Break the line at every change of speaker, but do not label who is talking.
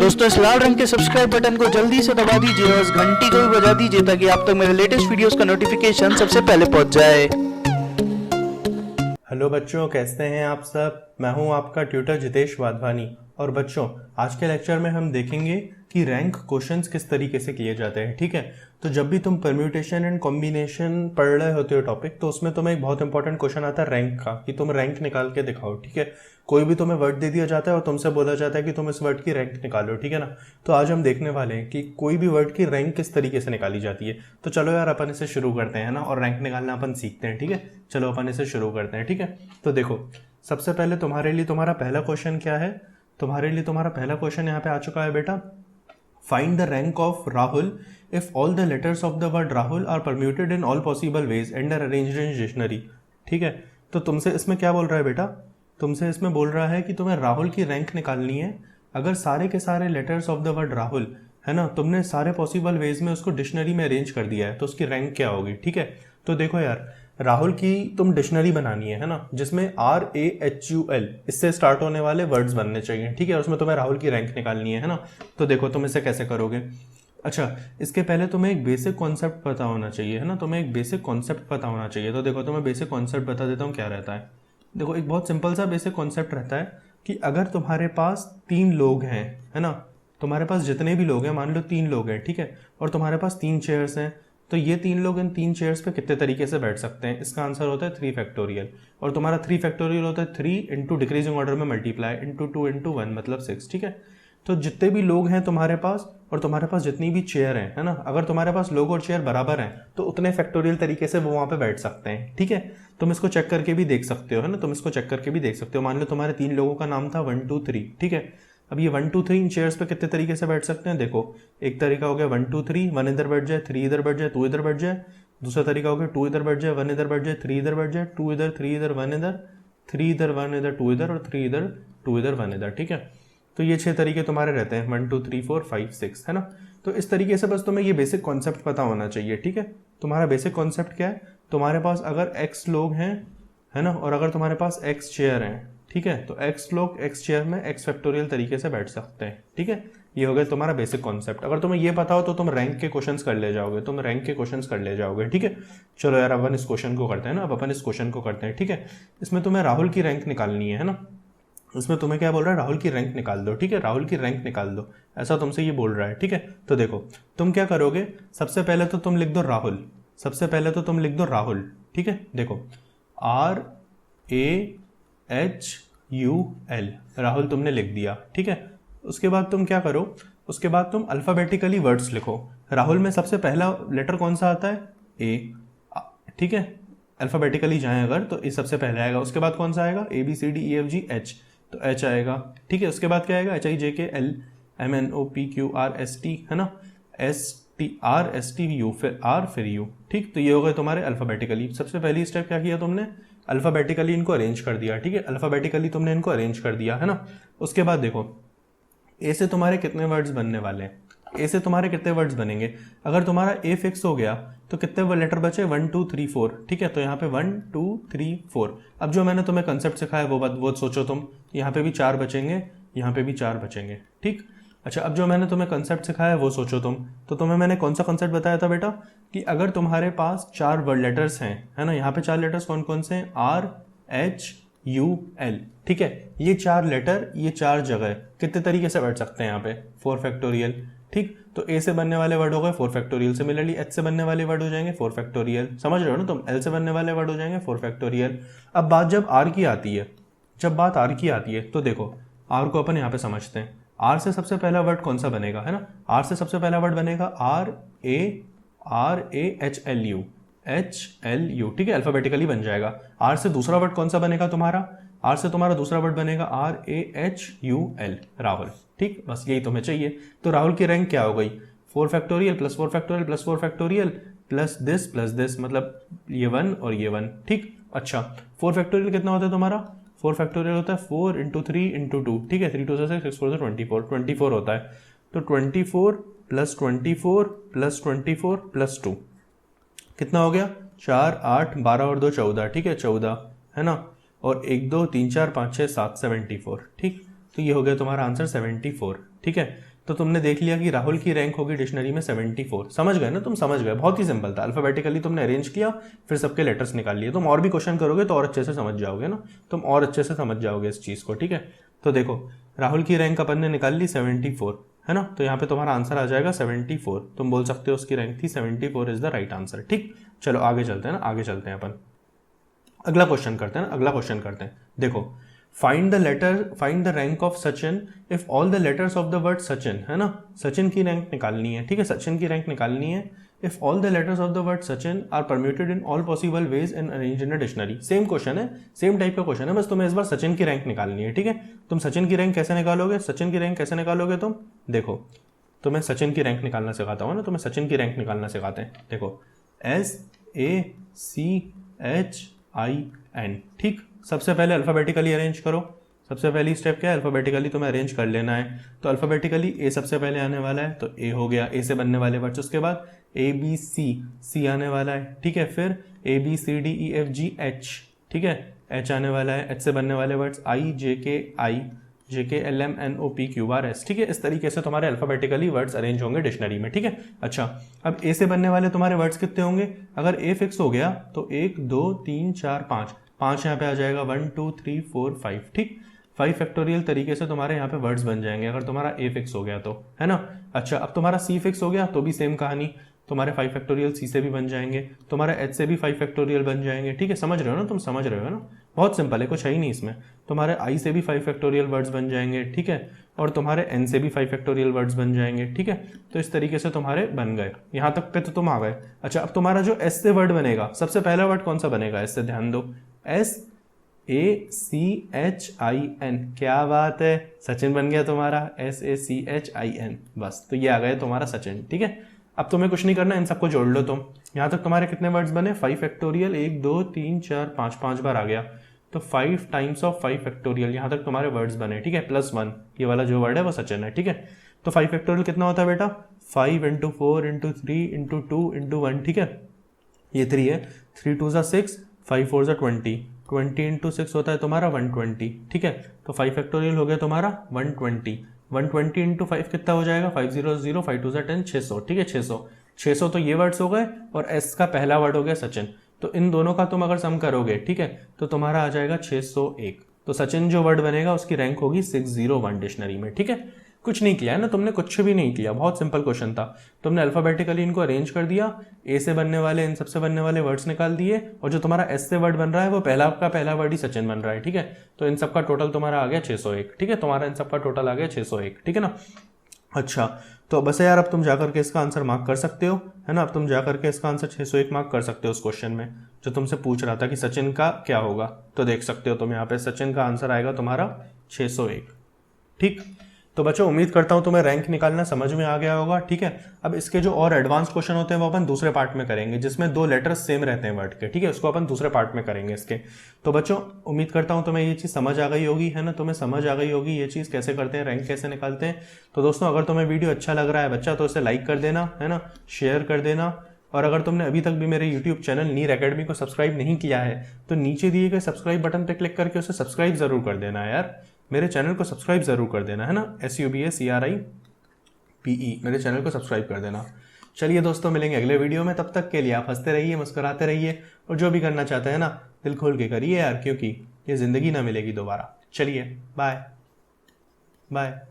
दोस्तों इस लाल रंग के सब्सक्राइब बटन को जल्दी से दबा दीजिए और इस घंटी को भी बजा दीजिए ताकि आप तक मेरे लेटेस्ट वीडियोस का नोटिफिकेशन सबसे पहले पहुंच जाए।
हेलो बच्चों, कैसे हैं आप सब। मैं हूं आपका ट्यूटर जितेश वाधवानी। और बच्चों, आज के लेक्चर में हम देखेंगे कि रैंक क्वेश्चंस किस तरीके से किए जाते हैं। ठीक है, तो जब भी तुम परम्यूटेशन एंड कॉम्बिनेशन पढ़ रहे होते हो टॉपिक, तो उसमें तुम्हें एक बहुत इंपॉर्टेंट क्वेश्चन आता है रैंक का, कि तुम रैंक निकाल के दिखाओ। ठीक है, कोई भी तुम्हें वर्ड दे दिया जाता है और तुमसे बोला जाता है कि तुम इस वर्ड की रैंक निकालो। ठीक है ना, तो आज हम देखने वाले हैं कि कोई भी वर्ड की रैंक किस तरीके से निकाली जाती है। तो चलो यार, अपन इसे शुरू करते हैं ना, और रैंक निकालना अपन सीखते हैं। ठीक है, चलो अपन इसे शुरू करते हैं। ठीक है, तो देखो, सबसे पहले तुम्हारे लिए तुम्हारा पहला क्वेश्चन क्या है। तुम्हारे लिए तुम्हारा पहला क्वेश्चन यहाँ पे आ चुका है बेटा, find the rank of Rahul if all the letters of the word Rahul are permuted in all possible ways and are arranged in dictionary. ठीक है, तो तुमसे इसमें क्या बोल रहा है बेटा, तुमसे इसमें बोल रहा है कि तुम्हें राहुल की रैंक निकालनी है अगर सारे के सारे letters of the word Rahul है ना, तुमने सारे पॉसिबल वेज में उसको डिक्शनरी में अरेंज कर दिया है, तो उसकी रैंक क्या होगी। ठीक है, तो देखो यार, राहुल की तुम डिक्शनरी बनानी है ना, जिसमें RAHUL इससे स्टार्ट होने वाले वर्ड्स बनने चाहिए। ठीक है, और उसमें तुम्हें राहुल की रैंक निकालनी है ना। तो देखो तुम इसे कैसे करोगे। अच्छा, इसके पहले तुम्हें एक बेसिक कॉन्सेप्ट पता होना चाहिए, है ना, तुम्हें एक बेसिक कॉन्सेप्ट पता होना चाहिए। तो देखो तुम्हें बेसिक कॉन्सेप्ट बता देता हूँ क्या रहता है। देखो, एक बहुत सिंपल सा बेसिक कॉन्सेप्ट रहता है कि अगर तुम्हारे पास 3 लोग हैं, है ना, तुम्हारे पास जितने भी लोग हैं, मान लो 3 लोग हैं, ठीक है, और तुम्हारे पास 3 चेयर्स हैं, तो ये 3 लोग इन 3 चेयर्स पे कितने तरीके से बैठ सकते हैं। इसका आंसर होता है 3 फैक्टोरियल, और तुम्हारा 3 फैक्टोरियल होता है 3 इंटू डिक्रीजिंग ऑर्डर में मल्टीप्लाई इंटू 2 इंटू 1 मतलब 6। ठीक है, तो जितने भी लोग हैं तुम्हारे पास और तुम्हारे पास जितनी भी चेयर हैं, है ना, अगर तुम्हारे पास लोग और चेयर बराबर हैं तो उतने फैक्टोरियल तरीके से वो वहाँ पे बैठ सकते हैं। ठीक है, तुम इसको चेक करके भी देख सकते हो, है ना, तुम इसको चेक करके भी देख सकते हो। मान लो तुम्हारे 3 लोगों का नाम था 1 2 3। ठीक है, अब ये 1 2 3 इन चेयर्स पे कितने तरीके से बैठ सकते हैं। देखो, एक तरीका हो गया 1 2 3, 1 इधर बैठ जाए, 3 इधर बैठ जाए, 2 इधर बैठ जाए। दूसरा तरीका हो गया 2 इधर बैठ जाए, 1 इधर बैठ जाए, 3 इधर बैठ जाए, 2 इधर, 3 इधर, 1 इधर, 3 इधर, 1 इधर, 2 इधर, और 3 इधर, 2 इधर, 1 इधर। ठीक है, तो ये 6 तरीके तुम्हारे रहते हैं, 1 2 3 4 5 6, है ना। तो इस तरीके से बस तुम्हें ये बेसिक कॉन्सेप्ट पता होना चाहिए। ठीक है, तुम्हारा बेसिक कॉन्सेप्ट क्या है, तुम्हारे पास अगर x लोग हैं, है ना, और अगर तुम्हारे पास x चेयर हैं, ठीक है, तो x लोग x चेयर में x फैक्टोरियल तरीके से बैठ सकते हैं। ठीक है, ये हो गया तुम्हारा बेसिक कॉन्सेप्ट। अगर तुम्हें ये पता हो तो तुम रैंक के क्वेश्चंस कर ले जाओगे, तुम रैंक के क्वेश्चंस कर ले जाओगे। ठीक है, चलो यार, अपन इस क्वेश्चन को करते हैं ना, अब अपन इस क्वेश्चन को करते हैं। ठीक है, इसमें तुम्हें राहुल की रैंक निकालनी है ना, उसमें तुम्हें क्या बोल रहा है, राहुल की रैंक निकाल दो। ठीक है, राहुल की रैंक निकाल दो, ऐसा तुमसे ये बोल रहा है। ठीक है, तो देखो तुम क्या करोगे, सबसे पहले तो तुम लिख दो राहुल, सबसे पहले तो तुम लिख दो राहुल। ठीक है, देखो RAHUL, राहुल तुमने लिख दिया। ठीक है, उसके बाद तुम क्या करो, उसके बाद तुम अल्फाबेटिकली वर्ड्स लिखो। राहुल में सबसे पहला लेटर कौन सा आता है, A। ठीक है, अल्फाबेटिकली जाएं अगर तो ये सबसे पहले आएगा, उसके बाद कौन सा आएगा, ABCDEFGH, तो H आएगा। ठीक है, उसके बाद क्या आएगा, HIJKLMNOPQRST, है ना, STRSTU, फिर R, फिर U। ठीक, तो ये हो गए तुम्हारे अल्फाबेटिकली। सबसे पहली स्टेप क्या किया तुमने, अल्फाबेटिकली इनको अरेंज कर दिया। ठीक है, अल्फाबेटिकली तुमने इनको अरेंज कर दिया, है ना। उसके बाद देखो ए से तुम्हारे कितने वर्ड्स बनने वाले हैं, ए से तुम्हारे कितने वर्ड्स बनेंगे। अगर तुम्हारा ए फिक्स हो गया तो कितने लेटर बचे, 1 2 3 4। ठीक है, तो यहाँ पे 1 2 3 4। अब जो मैंने तुम्हें कंसेप्ट सिखाया वो सोचो तुम, यहाँ पे भी 4 बचेंगे, यहाँ पे भी 4 बचेंगे। ठीक, अच्छा, अब जो मैंने तुम्हें कंसेप्ट सिखाया वो सोचो तुम, तो तुम्हें मैंने कौन सा कंसेप्ट बताया था बेटा, कि अगर तुम्हारे पास 4 वर्ड लेटर्स हैं, है ना, यहाँ पे 4 लेटर्स कौन कौन से हैं, RHUL। ठीक है, ये 4 लेटर, ये 4 जगह कितने तरीके से बैठ सकते हैं यहाँ पे, 4 फैक्टोरियल। ठीक, तो ए से बनने वाले वर्ड हो गए 4 फैक्टोरियल, सिमिलरली एच से बनने वाले वर्ड हो जाएंगे 4 फैक्टोरियल, समझ रहे हो ना तुम, एल से बनने वाले वर्ड हो जाएंगे 4 फैक्टोरियल। अब बात जब आर की आती है, जब बात आर की आती है, तो देखो आर को अपन यहाँ पे समझते हैं। आर से सबसे पहला वर्ड कौन सा बनेगा, है ना, आर से सबसे पहला वर्ड बनेगा RAHLU। ठीक है, अल्फाबेटिकली बन जाएगा। आर से दूसरा वर्ड कौन सा बनेगा तुम्हारा, आर से तुम्हारा दूसरा वर्ड बनेगा RAHUL, राहुल। ठीक, बस यही तुम्हें चाहिए। तो राहुल की रैंक क्या हो गई, 4 factorial plus 4 factorial plus 4 factorial plus this, मतलब ये 1 और ये 1। ठीक, अच्छा, 4 फैक्टोरियल कितना होता है तुम्हारा, 4 फैक्टोरियल होता है 4 इंटू 3 इंटू 2। ठीक है, 3 2 से 6 4 से 24 होता है। तो 24 प्लस 24 प्लस 24 प्लस 2 कितना हो गया, 4 8 12 और 2 14। ठीक है, 14, है ना, और 1 2 3 4 5 6 7 74। ठीक, तो ये हो गया तुम्हारा आंसर 74। ठीक है, तो तुमने देख लिया कि राहुल की रैंक होगी डिक्शनरी में 74। समझ गए ना, तुम समझ गए, बहुत ही सिंपल था। अल्फाबेटिकली तुमने अरेंज किया, फिर सबके लेटर्स निकाल लिए। तुम और भी क्वेश्चन करोगे तो और अच्छे से समझ जाओगे ना, तुम और अच्छे से समझ जाओगे इस चीज़ को। ठीक है, तो देखो राहुल की रैंक अपन ने निकाल ली 74, है ना, तो यहाँ पे तुम्हारा आंसर आ जाएगा 74। तुम बोल सकते हो उसकी रैंक थी 74 इज द राइट आंसर। ठीक, चलो आगे चलते हैं ना, आगे चलते हैं अपन, अगला क्वेश्चन करते हैं ना, अगला क्वेश्चन करते हैं। देखो, find the rank of Sachin if all the letters of the word Sachin, है ना, सचिन की रैंक निकालनी है। ठीक है, सचिन की रैंक निकालनी है if all the letters of the word Sachin are permuted in all possible ways and arrange in a dictionary. Same question है, सेम टाइप का क्वेश्चन है, बस तुम्हें इस बार सचिन की रैंक निकालनी है। ठीक है, तुम सचिन की रैंक कैसे निकालोगे, सचिन की रैंक कैसे निकालोगे तुम, देखो तुम्हें सचिन की रैंक निकालना सिखाता हूँ ना, तुम्हें सचिन की रैंक निकालना सिखाते हैं। देखो SACHIN। ठीक, सबसे पहले अल्फाबेटिकली अरेंज करो। सबसे पहली स्टेप क्या है, अल्फाबेटिकली तुम्हें अरेंज कर लेना है। तो अल्फाबेटिकली ए सबसे पहले आने वाला है, तो ए हो गया, ए से बनने वाले वर्ड्स। उसके बाद ABC आने वाला है। ठीक है, फिर ABCDEFGH। ठीक है, H आने वाला है, H से बनने वाले वर्ड्स IJKLMNOPQRS। ठीक है, इस तरीके से तुम्हारे अल्फाबेटिकली वर्ड्स अरेंज होंगे डिक्शनरी में। ठीक है, अच्छा अब ए से बनने वाले तुम्हारे वर्ड्स कितने होंगे, अगर ए फिक्स हो गया तो 1 2 3 4 5 यहाँ पे आ जाएगा, 1 2 3 4 5। ठीक, 5 फैक्टोरियल तरीके से तुम्हारे यहाँ पे वर्ड्स बन जाएंगे अगर तुम्हारा ए फिक्स हो गया तो, है ना। अच्छा, अब तुम्हारा सी फिक्स हो गया तो भी सेम कहानी, तुम्हारे 5 फैक्टोरियल सी से भी बन जाएंगे, तुम्हारे एच से भी 5 फैक्टोरियल बन जाएंगे। ठीक है, समझ रहे हो ना, तुम समझ रहे हो ना, बहुत सिंपल है, कुछ है ही नहीं इसमें। तुम्हारे आई से भी 5 फैक्टोरियल वर्ड्स बन जाएंगे। ठीक है, और तुम्हारे एन से भी 5 फैक्टोरियल वर्ड्स बन जाएंगे। ठीक है, तो इस तरीके से तुम्हारे बन गए, यहाँ तक पे तो तुम आ गए। अच्छा, अब तुम्हारा जो एस से वर्ड बनेगा, सबसे पहला वर्ड कौन सा बनेगा, एस से ध्यान दो, SACHIN। क्या बात है, सचिन बन गया तुम्हारा, SACHIN। बस, तो ये आ गया तुम्हारा सचिन। ठीक है, अब तुम्हें कुछ नहीं करना, इन सबको जोड़ लो तुम। यहाँ तक तुम्हारे कितने वर्ड्स बने, 5 फैक्टोरियल, 1 2 3 4 5 बार आ गया, तो 5 टाइम्स ऑफ 5 फैक्टोरियल यहाँ तक तुम्हारे वर्ड्स बने। ठीक है, +1 ये वाला जो वर्ड है वो सचिन है। ठीक है, तो 5 फैक्टोरियल कितना होता है बेटा, 5 × 4 × 3 × 2 × 1। ठीक है, ये 3 है, 3 2 6, 5 4 20, 20 × 6 होता है तुम्हारा 120। ठीक है, तो 5 फैक्टोरियल हो गया तुम्हारा 120, 120 × 5 कितना हो जाएगा, 5 0 0, 5 2 10, 600। ठीक है, 600 तो ये वर्ड्स हो गए, और एस का पहला वर्ड हो गया सचिन, तो इन दोनों का तुम अगर सम करोगे, ठीक है, तो तुम्हारा आ जाएगा 601। तो सचिन जो वर्ड बनेगा उसकी रैंक होगी 601 डिक्शनरी में। ठीक है, कुछ नहीं किया है ना तुमने, कुछ भी नहीं किया, बहुत सिंपल क्वेश्चन था। तुमने अल्फाबेटिकली इनको अरेंज कर दिया, ए से बनने वाले, इन सबसे बनने वाले वर्ड्स निकाल दिए, और जो तुम्हारा एस से वर्ड बन रहा है वो पहला का पहला वर्ड ही सचिन बन रहा है। ठीक है, तो इन सबका टोटल तुम्हारा आ गया 601। ठीक है, तुम्हारा इन सबका टोटल आ गया 601। ठीक है ना। अच्छा, तो बस यार अब तुम जाकर के इसका आंसर मार्क कर सकते हो, है ना, अब तुम जाकर के इसका आंसर 601 मार्क कर सकते हो उस क्वेश्चन में जो तुमसे पूछ रहा था कि सचिन का क्या होगा। तो देख सकते हो तुम यहाँ पे, सचिन का आंसर आएगा तुम्हारा 601। ठीक, तो बच्चों उम्मीद करता हूँ तुम्हें रैंक निकालना समझ में आ गया होगा। ठीक है, अब इसके जो और एडवांस क्वेश्चन होते हैं वो अपन दूसरे पार्ट में करेंगे, जिसमें 2 लेटर्स सेम रहते हैं वर्ड के। ठीक है, उसको अपन दूसरे पार्ट में करेंगे इसके। तो बच्चों उम्मीद करता हूँ तुम्हें ये चीज़ समझ आ गई होगी, है ना, तुम्हें समझ आ गई होगी ये चीज़ कैसे करते हैं, रैंक कैसे निकालते हैं। तो दोस्तों अगर तुम्हें वीडियो अच्छा लग रहा है बच्चा तो इसे लाइक कर देना, है ना, शेयर कर देना, और अगर तुमने अभी तक भी मेरे YouTube चैनल नीर एकेडमी को सब्सक्राइब नहीं किया है तो नीचे दिए गए सब्सक्राइब बटन पर क्लिक करके उसे सब्सक्राइब जरूर कर देना है यार, मेरे चैनल को सब्सक्राइब जरूर कर देना, है ना, SUBACRIPE, मेरे चैनल को सब्सक्राइब कर देना। चलिए दोस्तों, मिलेंगे अगले वीडियो में, तब तक के लिए आप हंसते रहिए, मुस्कुराते रहिए, और जो भी करना चाहते हैं ना दिल खोल के करिए यार, क्योंकि ये जिंदगी ना मिलेगी दोबारा। चलिए बाय बाय।